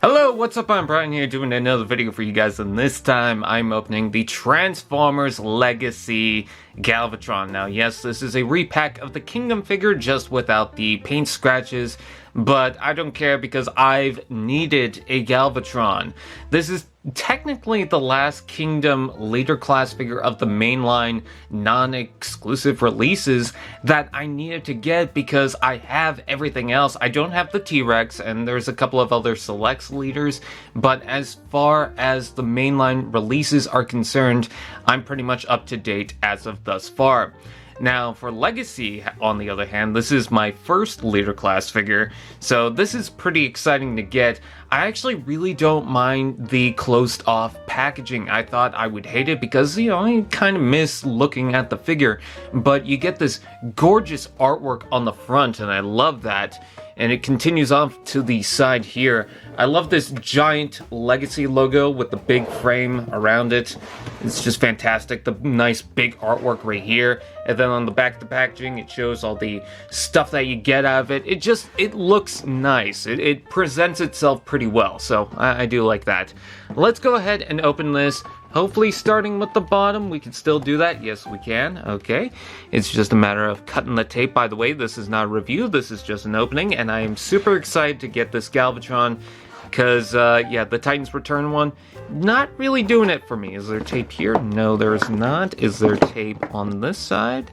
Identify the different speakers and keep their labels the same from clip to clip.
Speaker 1: Hello, what's up? I'm Brian here doing another video for you guys, and this time I'm opening the Transformers Legacy Galvatron. Now, yes, this is a repack of the Kingdom figure, just without the paint scratches, but I don't care because I've needed a Galvatron. This is technically the last Kingdom Leader class figure of the mainline non-exclusive releases that I needed to get because I have everything else. I don't have the T-Rex, and there's a couple of other selects leaders, but as far as the mainline releases are concerned, I'm pretty much up to date as of thus far. Now, for Legacy, on the other hand, this is my first Leader class figure, so this is pretty exciting to get. I actually really don't mind the closed-off packaging. I thought I would hate it because, you know, I kind of miss looking at the figure, but you get this gorgeous artwork on the front, and I love that. And it continues off to the side here. I love this giant Legacy logo with the big frame around it. It's just fantastic. The nice big artwork right here. And then on the back of the packaging, it shows all the stuff that you get out of it. It looks nice. It presents itself pretty well. So I do like that. Let's go ahead and open this. Hopefully starting with the bottom, we can still do that. Yes, we can. Okay. It's just a matter of cutting the tape. By the way, this is not a review. This is just an opening, and I am super excited to get this Galvatron because, yeah, the Titans Return one, not really doing it for me. Is there tape here? No, there is not. Is there tape on this side?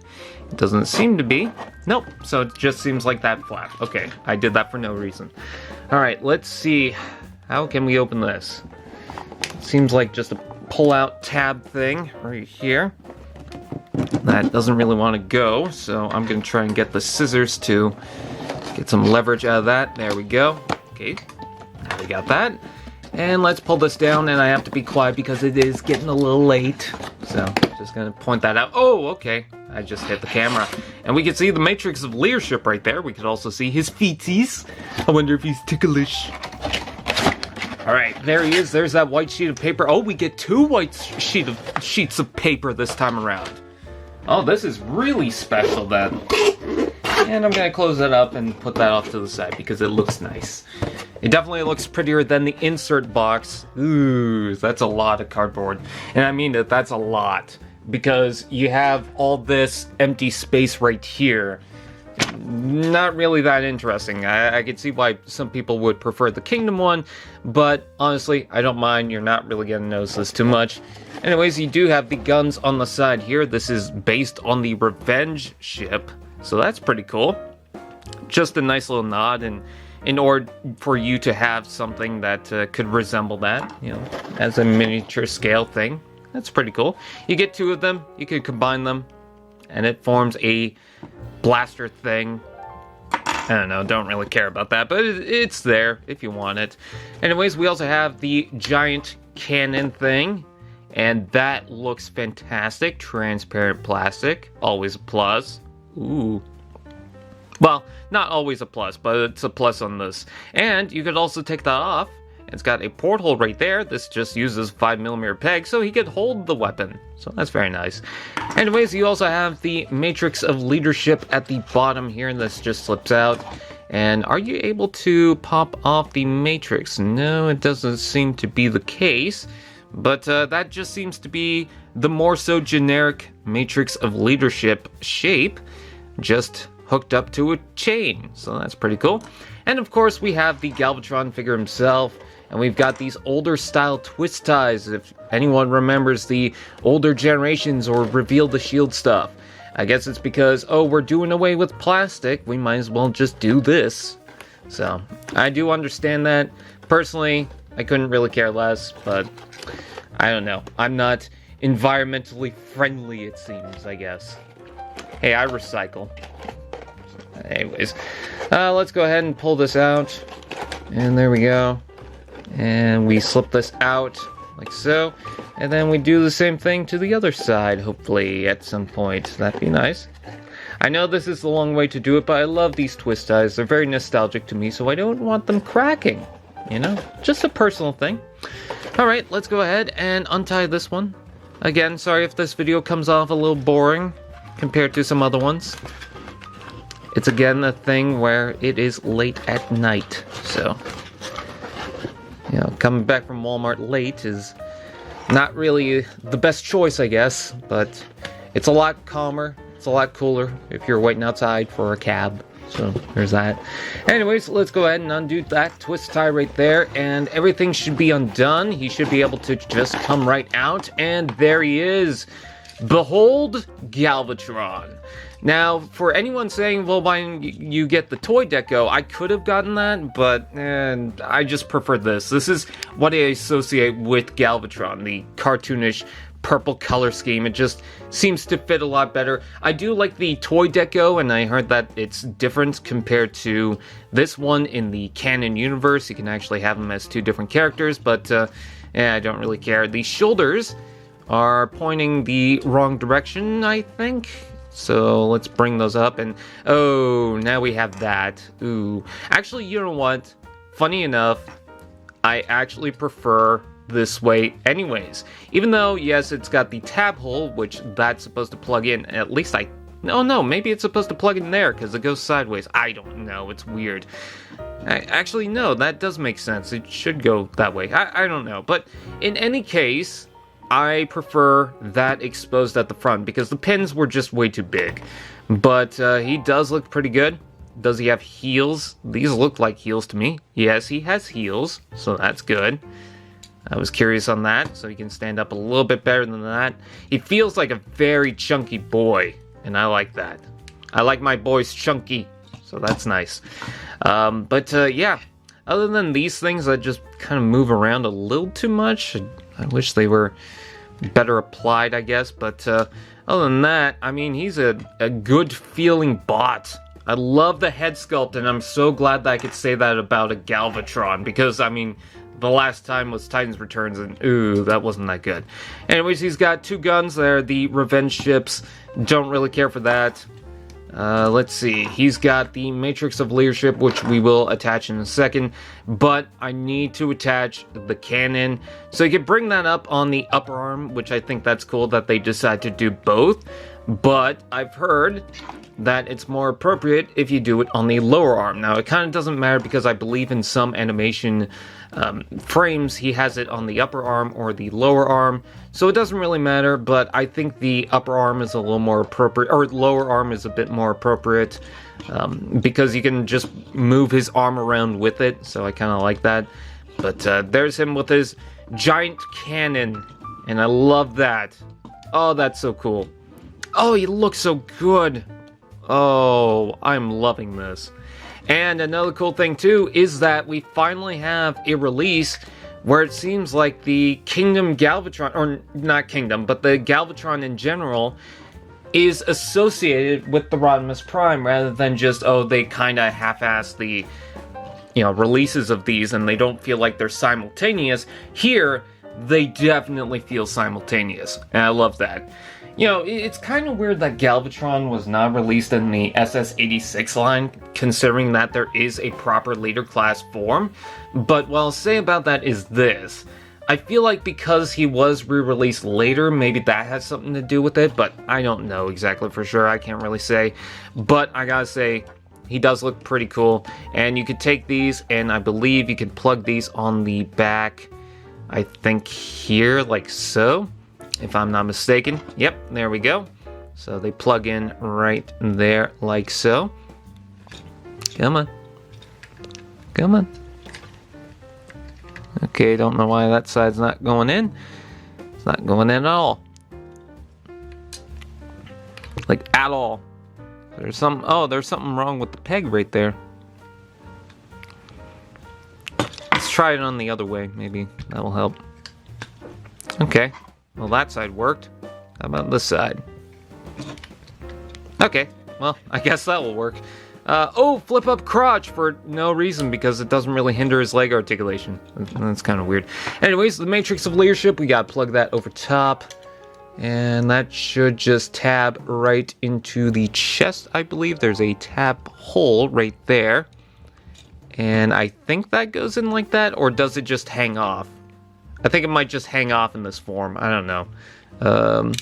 Speaker 1: It doesn't seem to be. Nope. So it just seems like that flap. Okay, I did that for no reason. All right, let's see. How can we open this? Seems like just a pull-out tab thing right here. That doesn't really want to go, so I'm going to try and get the scissors to get some leverage out of that. There we go. Okay, we got that. And let's pull this down, and I have to be quiet because it is getting a little late. So, just going to point that out. Oh, okay. I just hit the camera. And we can see the Matrix of Leadership right there. We could also see his feetsies. I wonder if he's ticklish. Alright, there he is. There's that white sheet of paper. Oh, we get two white sheets of paper this time around. Oh, this is really special then. And I'm going to close that up and put that off to the side because it looks nice. It definitely looks prettier than the insert box. Ooh, that's a lot of cardboard. And I mean that's a lot. Because you have all this empty space right here. Not really that interesting. I could see why some people would prefer the Kingdom one, but honestly, I don't mind. You're not really gonna notice this too much. Anyways, you do have the guns on the side here. This is based on the Revenge ship, so that's pretty cool. Just a nice little nod, and in order for you to have something that could resemble that, you know, as a miniature scale thing, that's pretty cool. You get two of them, you could combine them, and it forms a blaster thing. I don't know, don't really care about that, but it's there if you want it. Anyways, we also have the giant cannon thing, and that looks fantastic. Transparent plastic, always a plus. Ooh. Well, not always a plus, but it's a plus on this. And you could also take that off. It's got a porthole right there. This just uses 5mm peg, so he could hold the weapon. So that's very nice. Anyways, you also have the Matrix of Leadership at the bottom here, and this just slips out. And are you able to pop off the Matrix? No, it doesn't seem to be the case. But that just seems to be the more so generic Matrix of Leadership shape, just hooked up to a chain. So that's pretty cool. And of course, we have the Galvatron figure himself. And we've got these older style twist ties, if anyone remembers the older generations or Reveal the Shield stuff. I guess it's because, oh, we're doing away with plastic, we might as well just do this. So, I do understand that. Personally, I couldn't really care less, but I don't know. I'm not environmentally friendly, it seems, I guess. Hey, I recycle. Anyways, let's go ahead and pull this out. And there we go. And we slip this out, like so. And then we do the same thing to the other side, hopefully, at some point. That'd be nice. I know this is the long way to do it, but I love these twist ties. They're very nostalgic to me, so I don't want them cracking. You know? Just a personal thing. Alright, let's go ahead and untie this one. Again, sorry if this video comes off a little boring compared to some other ones. It's again a thing where it is late at night, so You know, coming back from Walmart late is not really the best choice, I guess, but it's a lot calmer, it's a lot cooler if you're waiting outside for a cab. So there's that. Anyways, let's go ahead and undo that twist tie right there, and everything should be undone. He should be able to just come right out, and there he is. Behold, Galvatron. Now, for anyone saying, well, why didn't you get the toy deco? I could have gotten that, but I just prefer this. This is what I associate with Galvatron, the cartoonish purple color scheme. It just seems to fit a lot better. I do like the toy deco, and I heard that it's different compared to this one in the canon universe. You can actually have them as two different characters, but I don't really care. The shoulders are pointing the wrong direction, I think. So let's bring those up, and oh, now we have that. Ooh. Actually, you know what? Funny enough, I actually prefer this way anyways. Even though, yes, it's got the tab hole, which that's supposed to plug in. At least no, maybe it's supposed to plug in there because it goes sideways. I don't know. It's weird. Actually, no, that does make sense. It should go that way. I don't know. But in any case, I prefer that exposed at the front because the pins were just way too big. But he does look pretty good. Does he have heels? These look like heels to me. Yes, he has heels, so that's good. I was curious on that, so he can stand up a little bit better than that. He feels like a very chunky boy, and I like that. I like my boys chunky, so that's nice. Yeah, other than these things that just kind of move around a little too much, I wish they were better applied, I guess. But other than that, I mean, he's a good feeling bot. I love the head sculpt, and I'm so glad that I could say that about a Galvatron, because, I mean, the last time was Titan's Returns, and ooh, that wasn't that good. Anyways, he's got two guns there, the revenge ships. Don't really care for that. Let's see. He's got the Matrix of Leadership, which we will attach in a second, but I need to attach the cannon. So you can bring that up on the upper arm, which I think that's cool that they decide to do both, but I've heard that it's more appropriate if you do it on the lower arm. Now, it kind of doesn't matter because I believe in some animation frames he has it on the upper arm or the lower arm, so it doesn't really matter, but I think the upper arm is a little more appropriate, or lower arm is a bit more appropriate, because you can just move his arm around with it, so I kind of like that. But there's him with his giant cannon, and I love that. Oh, that's so cool. Oh, he looks so good. Oh, I'm loving this. And another cool thing too is that we finally have a release where it seems like the Kingdom Galvatron, or not Kingdom, but the Galvatron in general, is associated with the Rodimus Prime rather than just, oh, they kind of half-ass the, releases of these and they don't feel like they're simultaneous. Here, they definitely feel simultaneous, and I love that. It's kind of weird that Galvatron was not released in the SS-86 line, considering that there is a proper later class form, but what I'll say about that is this. I feel like because he was re-released later, maybe that has something to do with it, but I don't know exactly for sure, I can't really say. But I gotta say, he does look pretty cool, and you could take these, and I believe you could plug these on the back, I think here, like so. If I'm not mistaken. Yep, there we go. So they plug in right there, like so. Come on. Come on. Okay, don't know why that side's not going in. It's not going in at all. Like, at all. There's something wrong with the peg right there. Let's try it on the other way, maybe that will help. Okay. Well, that side worked. How about this side? Okay, well, I guess that will work. Flip up crotch for no reason because it doesn't really hinder his leg articulation. That's kind of weird. Anyways, the Matrix of Leadership, we gotta plug that over top. And that should just tab right into the chest, I believe. There's a tab hole right there. And I think that goes in like that, or does it just hang off? I think it might just hang off in this form. I don't know.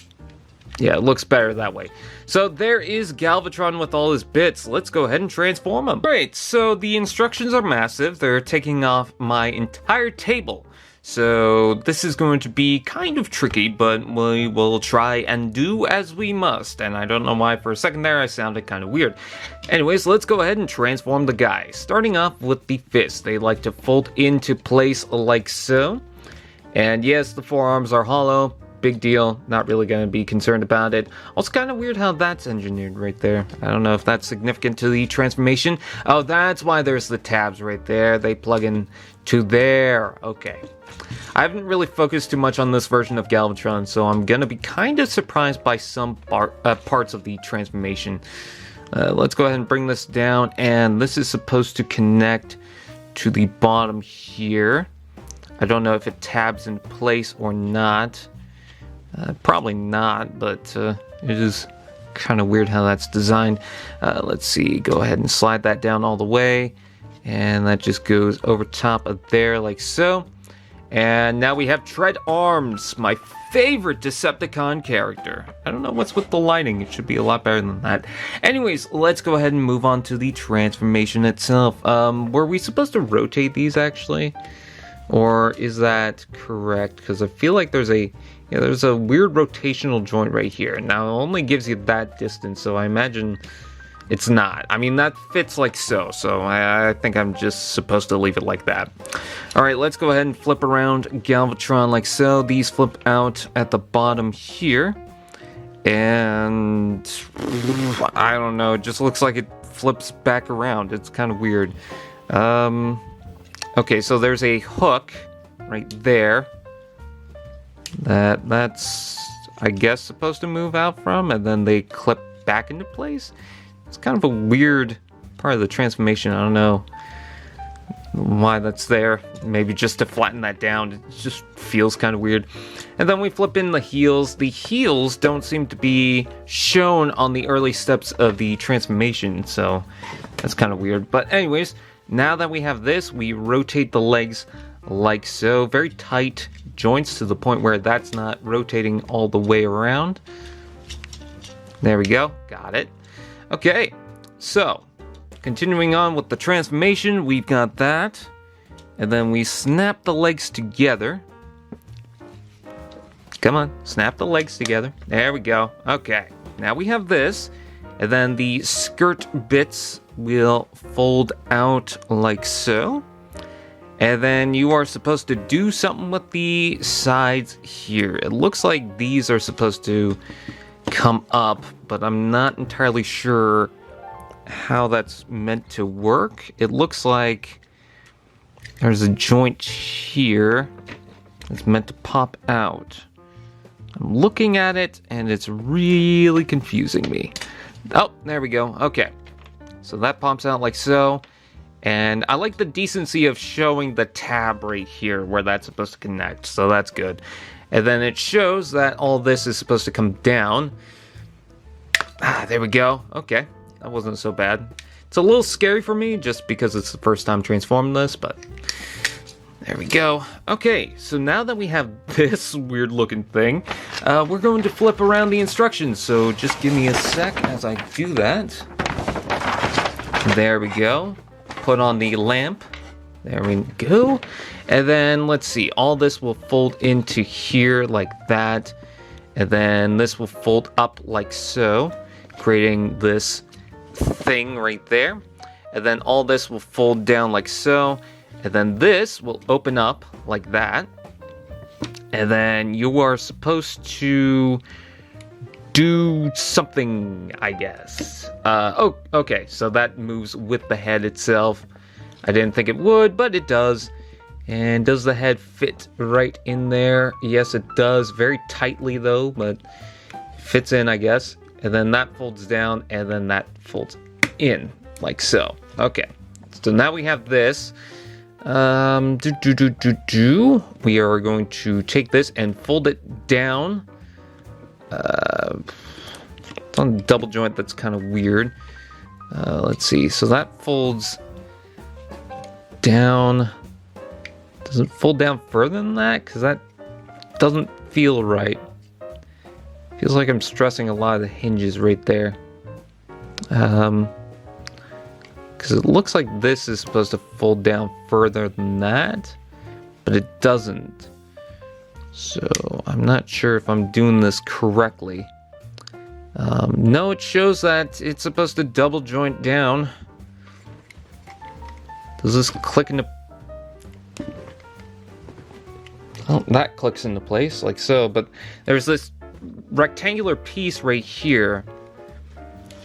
Speaker 1: Yeah, it looks better that way. So there is Galvatron with all his bits. Let's go ahead and transform him. Great, so the instructions are massive. They're taking off my entire table. So this is going to be kind of tricky, but we will try and do as we must. And I don't know why for a second there I sounded kind of weird. Anyways, let's go ahead and transform the guy. Starting off with the fist. They like to fold into place like so. And yes, the forearms are hollow. Big deal, not really going to be concerned about it. Also kind of weird how that's engineered right there. I don't know if that's significant to the transformation. Oh, that's why there's the tabs right there. They plug in to there. Okay. I haven't really focused too much on this version of Galvatron, so I'm going to be kind of surprised by some parts of the transformation. Let's go ahead and bring this down, and this is supposed to connect to the bottom here. I don't know if it tabs in place or not. Probably not, but it is kind of weird how that's designed. Let's see, go ahead and slide that down all the way, and that just goes over top of there like so. And now we have Tread Arms, my favorite Decepticon character. I don't know what's with the lighting, it should be a lot better than that. Anyways, let's go ahead and move on to the transformation itself. Were we supposed to rotate these actually? Or is that correct? Because I feel like there's a weird rotational joint right here. Now it only gives you that distance, so I imagine it's not. I mean, that fits like so, so I think I'm just supposed to leave it like that. Alright, let's go ahead and flip around Galvatron like so. These flip out at the bottom here. And I don't know, it just looks like it flips back around. It's kind of weird. Okay, so there's a hook right there that's, I guess, supposed to move out from, and then they clip back into place. It's kind of a weird part of the transformation. I don't know why that's there. Maybe just to flatten that down. It just feels kind of weird. And then we flip in the heels. The heels don't seem to be shown on the early steps of the transformation, so that's kind of weird. But anyways, now that we have this, we rotate the legs like so. Very tight joints to the point where that's not rotating all the way around. There we go. Got it. Okay, so continuing on with the transformation, we've got that. And then we snap the legs together. Come on, snap the legs together. There we go. Okay, now we have this. And then the skirt bits will fold out like so. And then you are supposed to do something with the sides here. It looks like these are supposed to come up, but I'm not entirely sure how that's meant to work. It looks like there's a joint here that's meant to pop out. I'm looking at it and it's really confusing me. Oh, there we go. Okay. So that pops out like so. And I like the decency of showing the tab right here where that's supposed to connect. So that's good. And then it shows that all this is supposed to come down. Ah, there we go. Okay. That wasn't so bad. It's a little scary for me just because it's the first time transforming this, but there we go. Okay, so now that we have this weird looking thing, we're going to flip around the instructions. So just give me a sec as I do that. There we go. Put on the lamp. There we go. And then let's see. All this will fold into here like that. And then this will fold up like so, creating this thing right there. And then all this will fold down like so. And then this will open up like that. And then you are supposed to do something, I guess. Oh, okay, so that moves with the head itself. I didn't think it would, but it does. And does the head fit right in there? Yes, it does. Very tightly, though, but fits in, I guess. And then that folds down, and then that folds in, like so. Okay, so now we have this. We are going to take this and fold it down. It's on a double joint. That's kind of weird. Let's see. So that folds down. Does it fold down further than that? Because that doesn't feel right. Feels like I'm stressing a lot of the hinges right there. Because it looks like this is supposed to fold down further than that, but it doesn't. So I'm not sure if I'm doing this correctly. No, it shows that it's supposed to double joint down. Does this click into... Oh, that clicks into place, like so, but there's this rectangular piece right here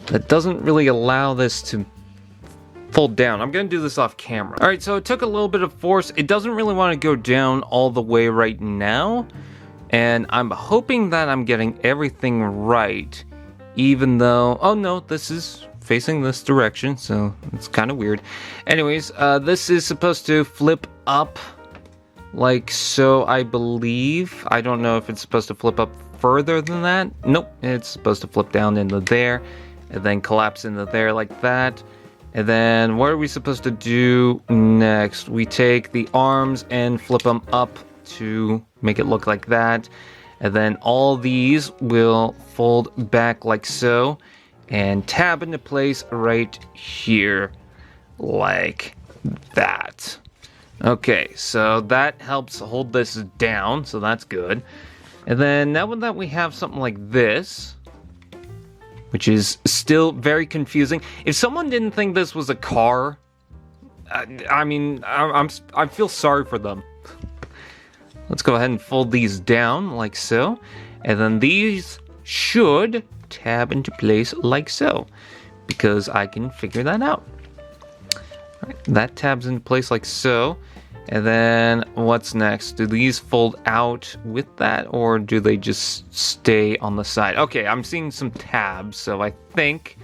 Speaker 1: that doesn't really allow this to fold down. I'm gonna do this off camera. All right, so it took a little bit of force. It doesn't really want to go down all the way right now, and I'm hoping that I'm getting everything right, even though, oh no, this is facing this direction, so it's kind of weird. Anyways, this is supposed to flip up like so, I believe. I don't know if it's supposed to flip up further than that. Nope, it's supposed to flip down into there and then collapse into there like that. And then what are we supposed to do next? We take the arms and flip them up to make it look like that. And then all these will fold back like so and tab into place right here like that. Okay, so that helps hold this down, so that's good. And then now that we have something like this, which is still very confusing. If someone didn't think this was a car, I mean, I feel sorry for them. Let's go ahead and fold these down like so. And then these should tab into place like so, because I can figure that out. All right, that tabs into place like so. And then what's next? Do these fold out with that, or do they just stay on the side? Okay, I'm seeing some tabs, so I think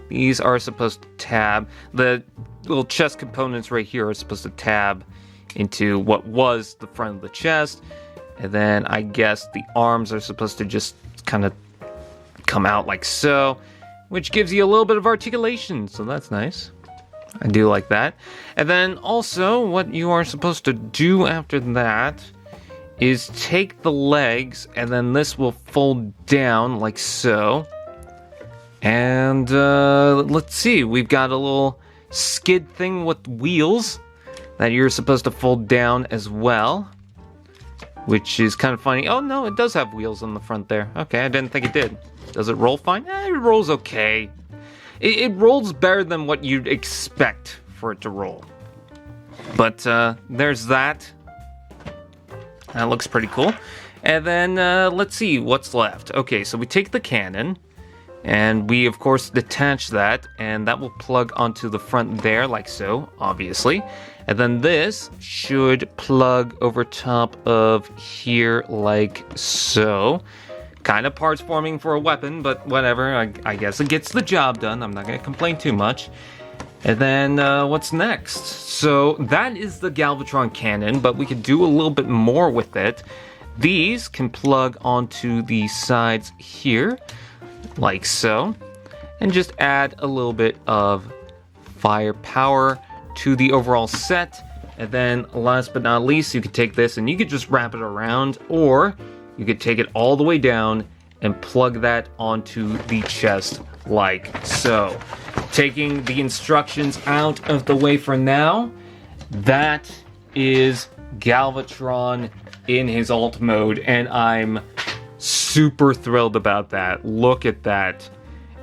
Speaker 1: these are supposed to tab. The little chest components right here are supposed to tab into what was the front of the chest. And then I guess the arms are supposed to just kind of come out like so, which gives you a little bit of articulation, so that's nice. I do like that. And then also what you are supposed to do after that is take the legs, and then this will fold down like so. And let's see, we've got a little skid thing with wheels that you're supposed to fold down as well, which is kind of funny. Oh no, it does have wheels on the front there. Okay, I didn't think it did. Does it roll fine? It rolls okay. It rolls better than what you'd expect for it to roll. But there's that. That looks pretty cool. And then let's see what's left. Okay, so we take the cannon, and we of course detach that, and that will plug onto the front there like so, obviously. And then this should plug over top of here like so. Kind of parts forming for a weapon, but whatever. I guess it gets the job done. I'm not going to complain too much. And then what's next? So that is the Galvatron cannon, but we could do a little bit more with it. These can plug onto the sides here, like so, and just add a little bit of firepower to the overall set. And then last but not least, you could take this and you could just wrap it around, or you could take it all the way down and plug that onto the chest like so. Taking the instructions out of the way for now, that is Galvatron in his alt mode, and I'm super thrilled about that. Look at that.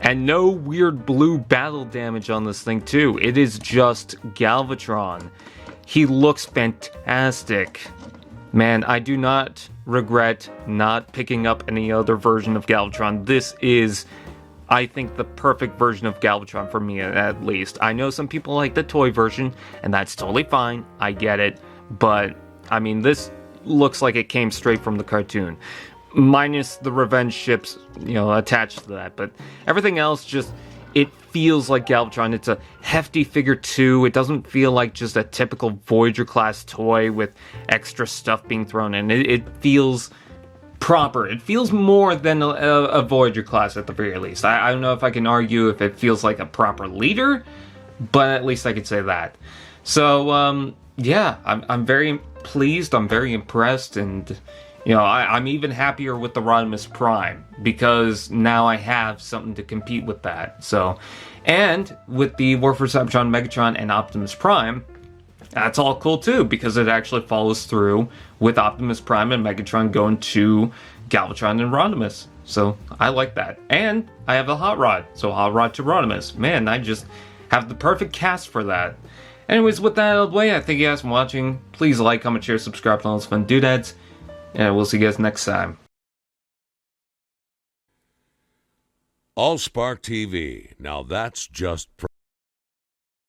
Speaker 1: And no weird blue battle damage on this thing too. It is just Galvatron. He looks fantastic. Man, I do not regret not picking up any other version of Galvatron. This is, I think, the perfect version of Galvatron for me, at least. I know some people like the toy version, and that's totally fine. I get it. But, I mean, this looks like it came straight from the cartoon. Minus the revenge ships, you know, attached to that. But everything else just, it feels like Galvatron. It's a hefty figure too. It doesn't feel like just a typical Voyager class toy with extra stuff being thrown in. It feels proper. It feels more than a Voyager class at the very least. I don't know if I can argue if it feels like a proper leader, but at least I could say that. So yeah, I'm very pleased. I'm very impressed, and You know, I'm even happier with the Rodimus Prime because now I have something to compete with that. So, and with the War for Cybertron, Megatron, and Optimus Prime, that's all cool too because it actually follows through with Optimus Prime and Megatron going to Galvatron and Rodimus. So I like that. And I have a Hot Rod, so Hot Rod to Rodimus. Man, I just have the perfect cast for that. Anyways, with that out of the way, I thank you guys for watching. Please like, comment, share, subscribe to all those fun doodads. And we'll see you guys next time.
Speaker 2: AllSpark TV. Now that's just